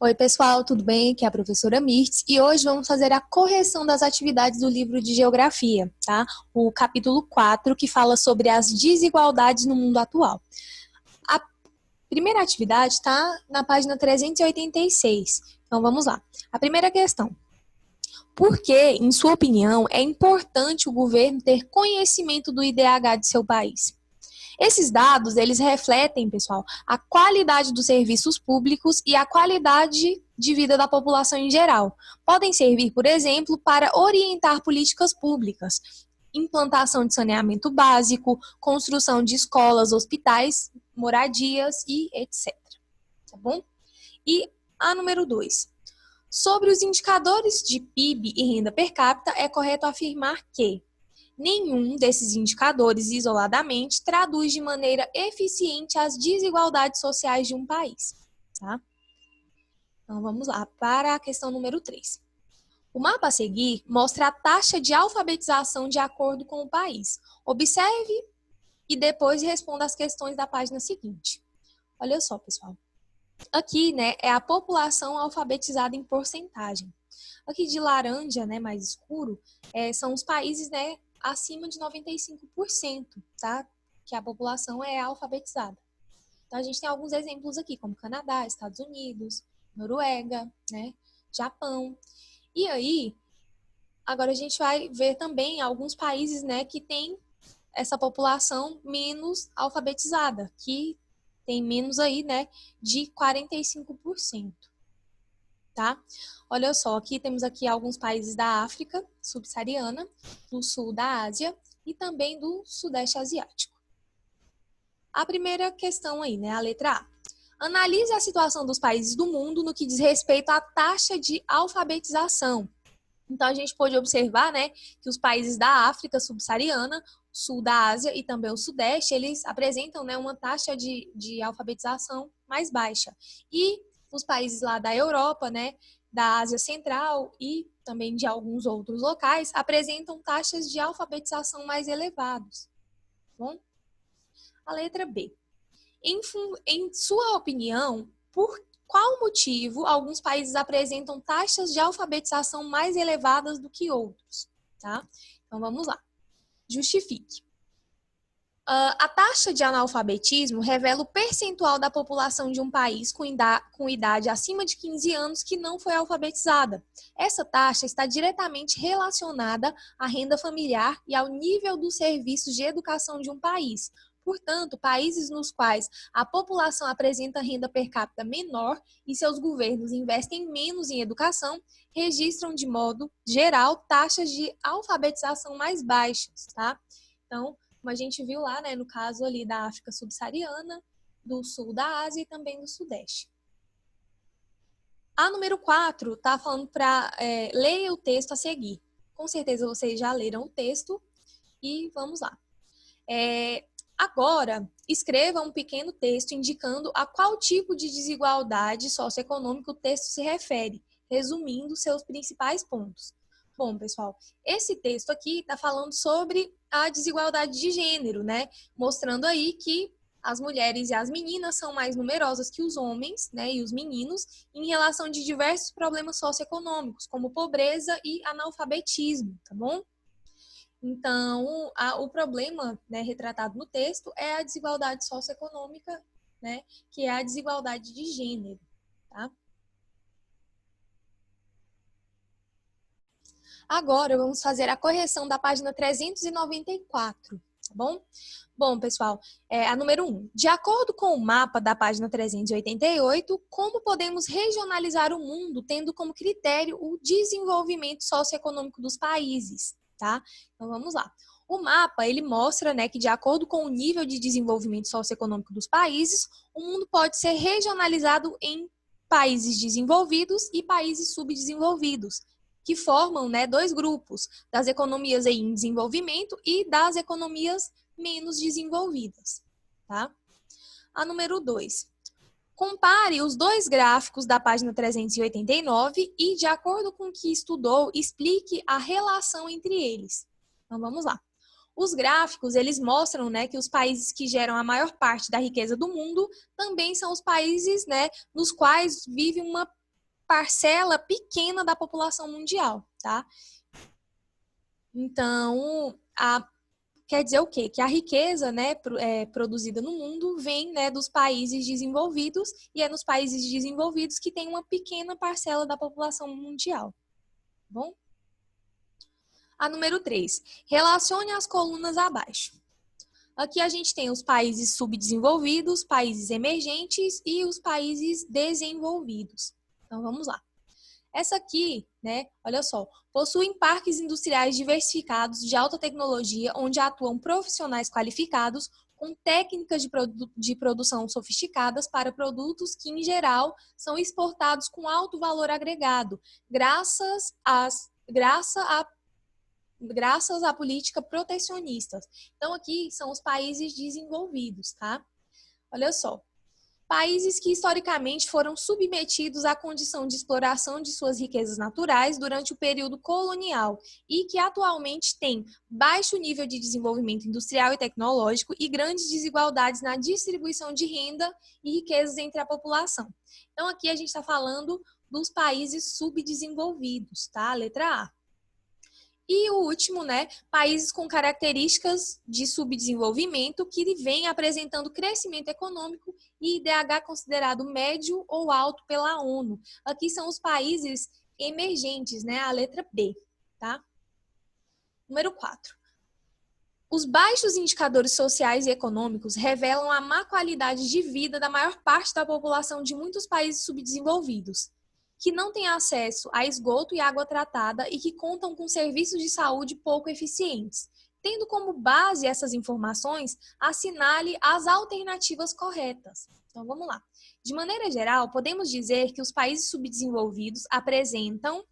Oi, pessoal, tudo bem? Aqui é a professora Mirtz e hoje vamos fazer a correção das atividades do livro de Geografia, tá? O capítulo 4, que fala sobre as desigualdades no mundo atual. A primeira atividade está na página 386. Então, vamos lá. A primeira questão. Por que, em sua opinião, é importante o governo ter conhecimento do IDH de seu país? Esses dados, eles refletem, pessoal, a qualidade dos serviços públicos e a qualidade de vida da população em geral. Podem servir, por exemplo, para orientar políticas públicas, implantação de saneamento básico, construção de escolas, hospitais, moradias e etc. Tá bom? E a número 2. Sobre os indicadores de PIB e renda per capita, é correto afirmar que nenhum desses indicadores, isoladamente, traduz de maneira eficiente as desigualdades sociais de um país. Tá? Então, vamos lá para a questão número 3. O mapa a seguir mostra a taxa de alfabetização de acordo com o país. Observe e depois responda as questões da página seguinte. Olha só, pessoal. Aqui, né, é a população alfabetizada em porcentagem. Aqui de laranja, né, mais escuro, são os países, né, acima de 95%, tá? Que a população é alfabetizada. Então, a gente tem alguns exemplos aqui, como Canadá, Estados Unidos, Noruega, né? Japão. E aí, agora a gente vai ver também alguns países, né, que tem essa população menos alfabetizada, que tem menos aí, né, de 45%. Tá? Olha só, aqui temos aqui alguns países da África subsaariana, do sul da Ásia e também do Sudeste Asiático. A primeira questão aí, né, a letra A. Analise a situação dos países do mundo no que diz respeito à taxa de alfabetização. Então, a gente pode observar, né, que os países da África subsaariana, sul da Ásia e também o Sudeste, eles apresentam, né, uma taxa de alfabetização mais baixa. E os países lá da Europa, né, da Ásia Central e também de alguns outros locais, apresentam taxas de alfabetização mais elevadas. Bom? A letra B. Em sua opinião, por qual motivo alguns países apresentam taxas de alfabetização mais elevadas do que outros? Tá? Então, vamos lá. Justifique. A taxa de analfabetismo revela o percentual da população de um país com idade acima de 15 anos que não foi alfabetizada. Essa taxa está diretamente relacionada à renda familiar e ao nível dos serviços de educação de um país. Portanto, países nos quais a população apresenta renda per capita menor e seus governos investem menos em educação, registram de modo geral taxas de alfabetização mais baixas, tá? Então, como a gente viu lá, né, no caso ali da África subsaariana, do sul da Ásia e também do Sudeste. A número 4 está falando para leia o texto a seguir. Com certeza vocês já leram o texto e vamos lá. Agora, escreva um pequeno texto indicando a qual tipo de desigualdade socioeconômica o texto se refere, resumindo seus principais pontos. Bom, pessoal, esse texto aqui está falando sobre a desigualdade de gênero, né? Mostrando aí que as mulheres e as meninas são mais numerosas que os homens, né, e os meninos, em relação de diversos problemas socioeconômicos, como pobreza e analfabetismo, tá bom? Então, o problema, né, retratado no texto é a desigualdade socioeconômica, né, que é a desigualdade de gênero, tá? Agora, vamos fazer a correção da página 394, tá bom? Bom, pessoal, a número 1. De acordo com o mapa da página 388, como podemos regionalizar o mundo tendo como critério o desenvolvimento socioeconômico dos países, tá? Então, vamos lá. O mapa, ele mostra, né, que de acordo com o nível de desenvolvimento socioeconômico dos países, o mundo pode ser regionalizado em países desenvolvidos e países subdesenvolvidos, que formam, né, dois grupos, das economias em desenvolvimento e das economias menos desenvolvidas. Tá? A número 2. Compare os dois gráficos da página 389 e, de acordo com o que estudou, explique a relação entre eles. Então, vamos lá. Os gráficos, eles mostram, né, que os países que geram a maior parte da riqueza do mundo também são os países, né, nos quais vive uma parcela pequena da população mundial, tá? Então, quer dizer o quê? Que a riqueza, né, produzida no mundo vem, né, dos países desenvolvidos, e é nos países desenvolvidos que tem uma pequena parcela da população mundial. Bom? A número 3. Relacione as colunas abaixo. Aqui a gente tem os países subdesenvolvidos, países emergentes e os países desenvolvidos. Então, vamos lá. Essa aqui, né, olha só, possuem parques industriais diversificados de alta tecnologia, onde atuam profissionais qualificados com técnicas de produção sofisticadas para produtos que, em geral, são exportados com alto valor agregado, graças à política protecionista. Então, aqui são os países desenvolvidos, tá? Olha só. Países que historicamente foram submetidos à condição de exploração de suas riquezas naturais durante o período colonial e que atualmente têm baixo nível de desenvolvimento industrial e tecnológico e grandes desigualdades na distribuição de renda e riquezas entre a população. Então, aqui a gente está falando dos países subdesenvolvidos, tá? Letra A. E o último, né, países com características de subdesenvolvimento que vêm apresentando crescimento econômico e IDH considerado médio ou alto pela ONU. Aqui são os países emergentes, né, a letra B, tá? Número 4. Os baixos indicadores sociais e econômicos revelam a má qualidade de vida da maior parte da população de muitos países subdesenvolvidos, que não têm acesso a esgoto e água tratada e que contam com serviços de saúde pouco eficientes. Tendo como base essas informações, assinale as alternativas corretas. Então, vamos lá. De maneira geral, podemos dizer que os países subdesenvolvidos apresentam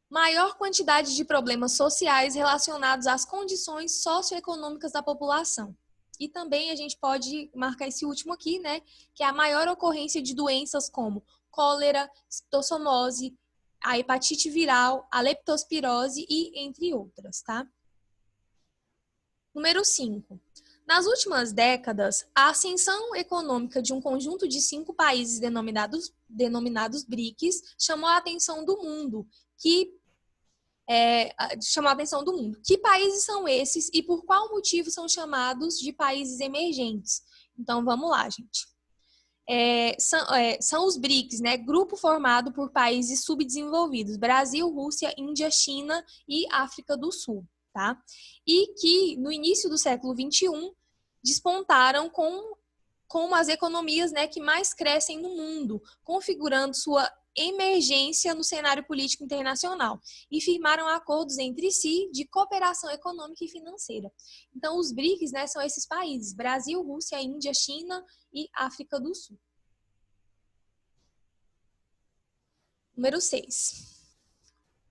maior quantidade de problemas sociais relacionados às condições socioeconômicas da população. E também a gente pode marcar esse último aqui, né, que é a maior ocorrência de doenças como cólera, citosomose, a hepatite viral, a leptospirose e entre outras, tá? Número 5. Nas últimas décadas, a ascensão econômica de um conjunto de 5 países denominados BRICS chamou a atenção do mundo, Que países são esses e por qual motivo são chamados de países emergentes? Então, vamos lá, gente. São os BRICS, né? Grupo formado por países subdesenvolvidos, Brasil, Rússia, Índia, China e África do Sul, tá? E que no início do século XXI despontaram como as economias, né, que mais crescem no mundo, configurando sua emergência no cenário político internacional e firmaram acordos entre si de cooperação econômica e financeira. Então, os BRICS, né, são esses países, Brasil, Rússia, Índia, China e África do Sul. Número 6.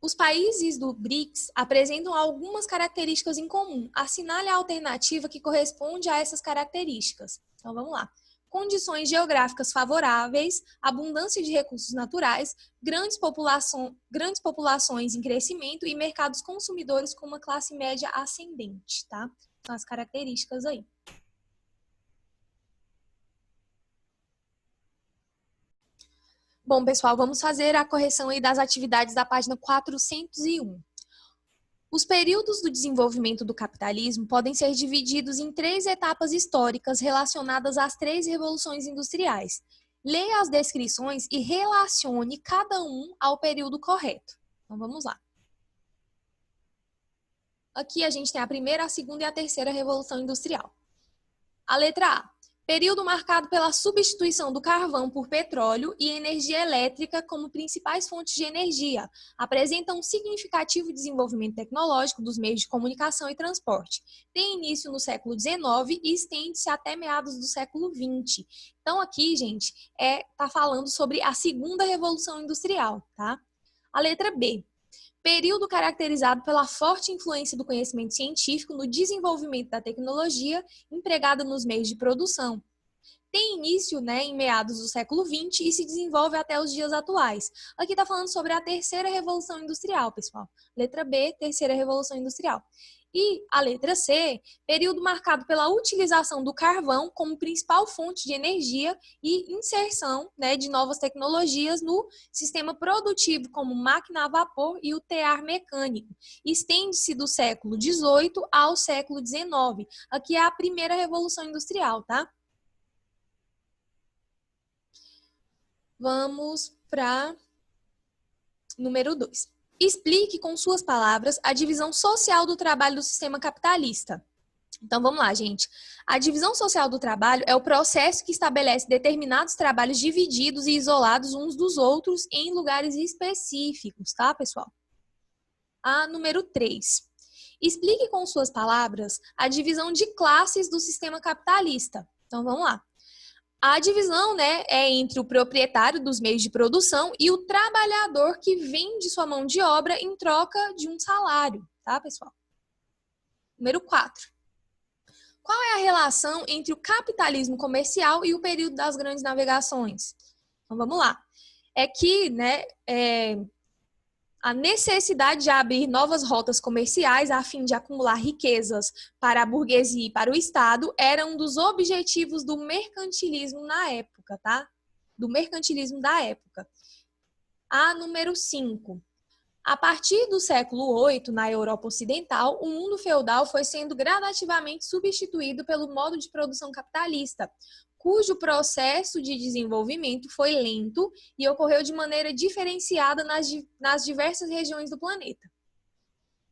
Os países do BRICS apresentam algumas características em comum. Assinale a alternativa que corresponde a essas características. Então, vamos lá. Condições geográficas favoráveis, abundância de recursos naturais, grandes populações em crescimento e mercados consumidores com uma classe média ascendente, tá? São as características aí. Bom, pessoal, vamos fazer a correção aí das atividades da página 401. Os períodos do desenvolvimento do capitalismo podem ser divididos em 3 etapas históricas relacionadas às 3 revoluções industriais. Leia as descrições e relacione cada um ao período correto. Então, vamos lá. Aqui a gente tem a primeira, a segunda e a terceira revolução industrial. A letra A. Período marcado pela substituição do carvão por petróleo e energia elétrica como principais fontes de energia. Apresenta um significativo desenvolvimento tecnológico dos meios de comunicação e transporte. Tem início no século XIX e estende-se até meados do século XX. Então, aqui, gente, tá falando sobre a segunda revolução industrial, tá? A letra B. Período caracterizado pela forte influência do conhecimento científico no desenvolvimento da tecnologia empregada nos meios de produção. Tem início, né, em meados do século XX e se desenvolve até os dias atuais. Aqui está falando sobre a terceira revolução industrial, pessoal. Letra B, terceira revolução industrial. E a letra C, período marcado pela utilização do carvão como principal fonte de energia e inserção, né, de novas tecnologias no sistema produtivo, como máquina a vapor e o tear mecânico. Estende-se do século XVIII ao século XIX. Aqui é a primeira revolução industrial, tá? Vamos para número 2. Explique com suas palavras a divisão social do trabalho do sistema capitalista. Então vamos lá, gente. A divisão social do trabalho é o processo que estabelece determinados trabalhos divididos e isolados uns dos outros em lugares específicos, tá, pessoal? A número 3. Explique com suas palavras a divisão de classes do sistema capitalista. Então vamos lá. A divisão, né, é entre o proprietário dos meios de produção e o trabalhador que vende sua mão de obra em troca de um salário, tá, pessoal? Número 4. Qual é a relação entre o capitalismo comercial e o período das grandes navegações? Então, vamos lá. É que, né, a necessidade de abrir novas rotas comerciais a fim de acumular riquezas para a burguesia e para o Estado era um dos objetivos do mercantilismo na época, tá? Do mercantilismo da época. A número 5. A partir do século VIII, na Europa Ocidental, o mundo feudal foi sendo gradativamente substituído pelo modo de produção capitalista, cujo processo de desenvolvimento foi lento e ocorreu de maneira diferenciada nas diversas regiões do planeta.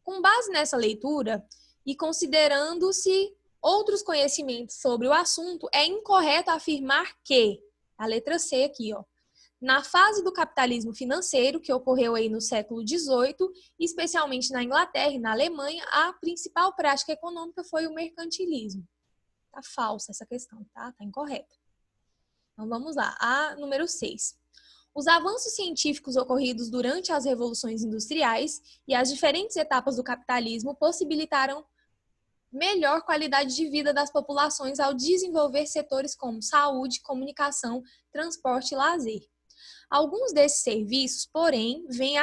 Com base nessa leitura, e considerando-se outros conhecimentos sobre o assunto, é incorreto afirmar que, a letra C aqui, ó, na fase do capitalismo financeiro, que ocorreu aí no século XVIII, especialmente na Inglaterra e na Alemanha, a principal prática econômica foi o mercantilismo. Tá falsa essa questão, tá? Tá incorreta. Então vamos lá. A número 6. Os avanços científicos ocorridos durante as revoluções industriais e as diferentes etapas do capitalismo possibilitaram melhor qualidade de vida das populações ao desenvolver setores como saúde, comunicação, transporte e lazer. Alguns desses serviços, porém, vêm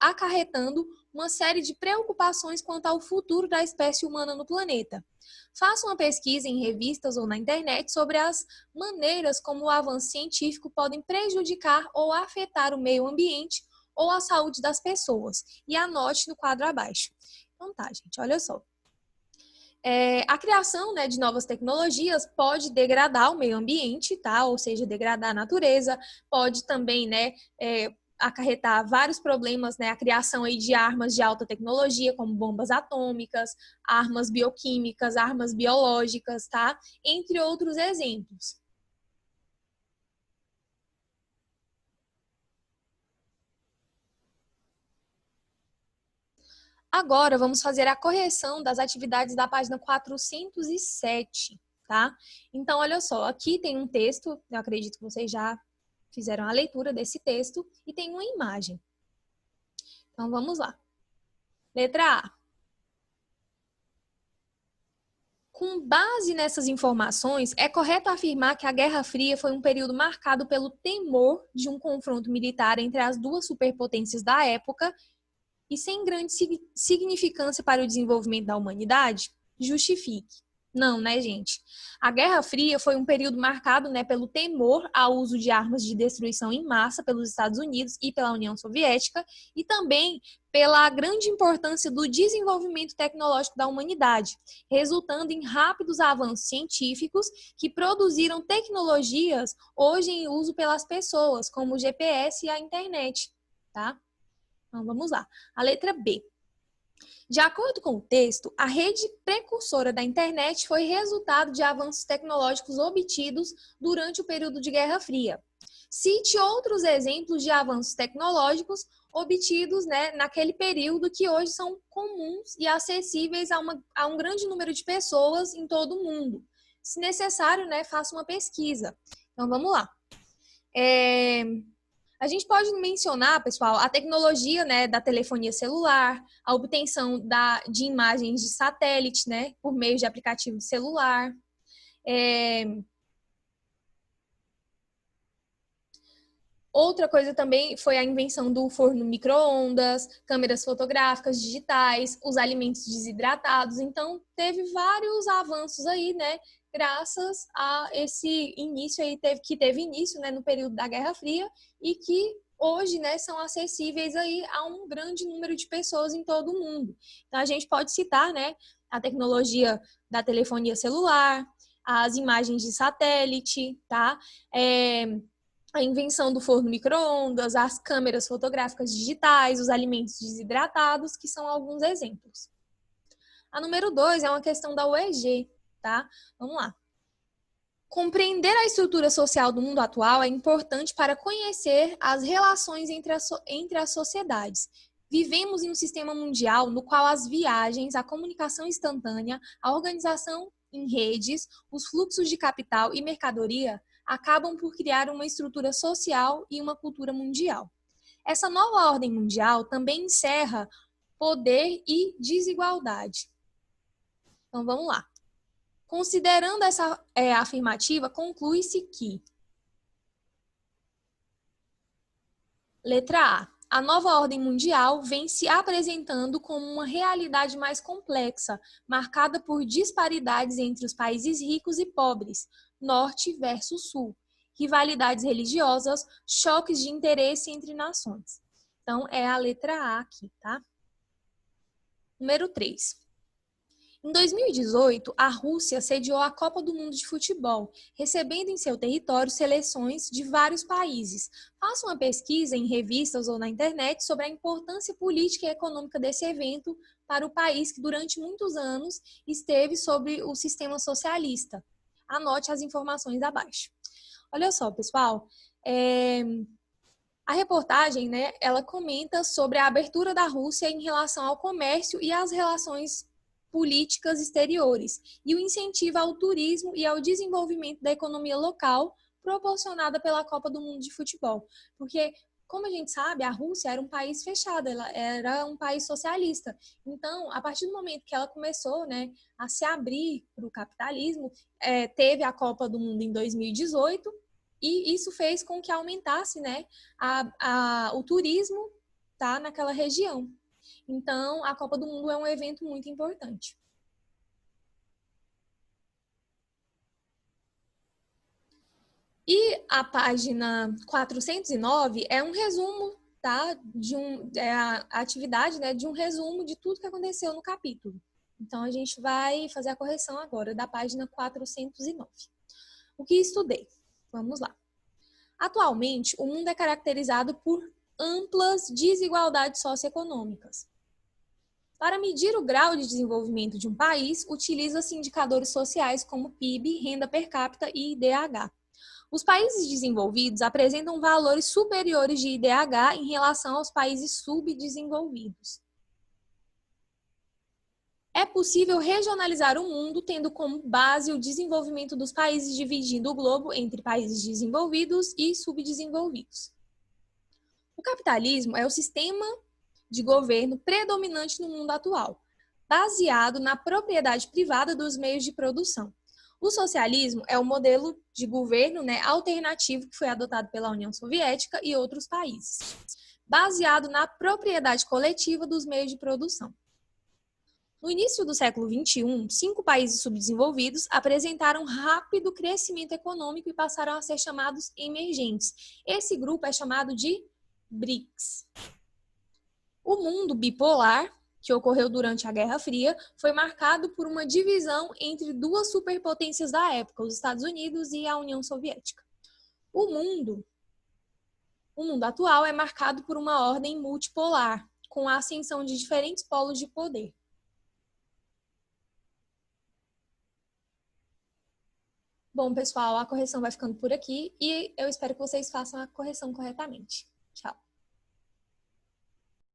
acarretando uma série de preocupações quanto ao futuro da espécie humana no planeta. Faça uma pesquisa em revistas ou na internet sobre as maneiras como o avanço científico podem prejudicar ou afetar o meio ambiente ou a saúde das pessoas. E anote no quadro abaixo. Então tá, gente, olha só. A criação, né, de novas tecnologias pode degradar o meio ambiente, tá? Ou seja, degradar a natureza, pode também, né, acarretar vários problemas, né? A criação aí de armas de alta tecnologia, como bombas atômicas, armas bioquímicas, armas biológicas, tá? Entre outros exemplos. Agora, vamos fazer a correção das atividades da página 407, tá? Então, olha só, aqui tem um texto, eu acredito que vocês já fizeram a leitura desse texto, e tem uma imagem. Então, vamos lá. Letra A. Com base nessas informações, é correto afirmar que a Guerra Fria foi um período marcado pelo temor de um confronto militar entre as duas superpotências da época e sem grande significância para o desenvolvimento da humanidade? Justifique. Não, né, gente? A Guerra Fria foi um período marcado, né, pelo temor ao uso de armas de destruição em massa pelos Estados Unidos e pela União Soviética, e também pela grande importância do desenvolvimento tecnológico da humanidade, resultando em rápidos avanços científicos que produziram tecnologias hoje em uso pelas pessoas, como o GPS e a internet, tá? Então, vamos lá. A letra B. De acordo com o texto, a rede precursora da internet foi resultado de avanços tecnológicos obtidos durante o período de Guerra Fria. Cite outros exemplos de avanços tecnológicos obtidos, né, naquele período que hoje são comuns e acessíveis a um grande número de pessoas em todo o mundo. Se necessário, né, faça uma pesquisa. Então, vamos lá. A gente pode mencionar, pessoal, a tecnologia, né, da telefonia celular, a obtenção de imagens de satélite, né, por meio de aplicativo de celular. Outra coisa também foi a invenção do forno micro-ondas, câmeras fotográficas digitais, os alimentos desidratados. Então, teve vários avanços aí, né? Graças a esse início aí, que teve início, né, no período da Guerra Fria e que hoje, né, são acessíveis aí a um grande número de pessoas em todo o mundo. Então, a gente pode citar, né, a tecnologia da telefonia celular, as imagens de satélite, tá? A invenção do forno micro-ondas, as câmeras fotográficas digitais, os alimentos desidratados, que são alguns exemplos. A número 2 é uma questão da UEG, tá? Vamos lá. Compreender a estrutura social do mundo atual é importante para conhecer as relações entre as sociedades. Vivemos em um sistema mundial no qual as viagens, a comunicação instantânea, a organização em redes, os fluxos de capital e mercadoria acabam por criar uma estrutura social e uma cultura mundial. Essa nova ordem mundial também encerra poder e desigualdade. Então vamos lá. Considerando essa afirmativa, conclui-se que: letra A nova ordem mundial vem se apresentando como uma realidade mais complexa, marcada por disparidades entre os países ricos e pobres, norte versus sul, rivalidades religiosas, choques de interesse entre nações. Então, é a letra A aqui, tá? Número 3. Em 2018, a Rússia sediou a Copa do Mundo de Futebol, recebendo em seu território seleções de vários países. Faça uma pesquisa em revistas ou na internet sobre a importância política e econômica desse evento para o país que durante muitos anos esteve sob o sistema socialista. Anote as informações abaixo. Olha só, pessoal, a reportagem, né, ela comenta sobre a abertura da Rússia em relação ao comércio e às relações políticas exteriores e o incentivo ao turismo e ao desenvolvimento da economia local proporcionada pela Copa do Mundo de Futebol. Porque, como a gente sabe, a Rússia era um país fechado, ela era um país socialista. Então, a partir do momento que ela começou, né, a se abrir para o capitalismo, teve a Copa do Mundo em 2018 e isso fez com que aumentasse, né, o turismo, tá, naquela região. Então, a Copa do Mundo é um evento muito importante. E a página 409 é um resumo, tá? A atividade, né, de um resumo de tudo que aconteceu no capítulo. Então, a gente vai fazer a correção agora da página 409. O que estudei? Vamos lá. Atualmente, o mundo é caracterizado por amplas desigualdades socioeconômicas. Para medir o grau de desenvolvimento de um país, utiliza-se indicadores sociais como PIB, renda per capita e IDH. Os países desenvolvidos apresentam valores superiores de IDH em relação aos países subdesenvolvidos. É possível regionalizar o mundo tendo como base o desenvolvimento dos países, dividindo o globo entre países desenvolvidos e subdesenvolvidos. O capitalismo é o sistema de governo predominante no mundo atual, baseado na propriedade privada dos meios de produção. O socialismo é o modelo de governo, né, alternativo que foi adotado pela União Soviética e outros países, baseado na propriedade coletiva dos meios de produção. No início do século XXI, 5 países subdesenvolvidos apresentaram rápido crescimento econômico e passaram a ser chamados emergentes. Esse grupo é chamado de BRICS. O mundo bipolar, que ocorreu durante a Guerra Fria, foi marcado por uma divisão entre duas superpotências da época, os Estados Unidos e a União Soviética. O mundo atual é marcado por uma ordem multipolar, com a ascensão de diferentes polos de poder. Bom, pessoal, a correção vai ficando por aqui e eu espero que vocês façam a correção corretamente. Tchau!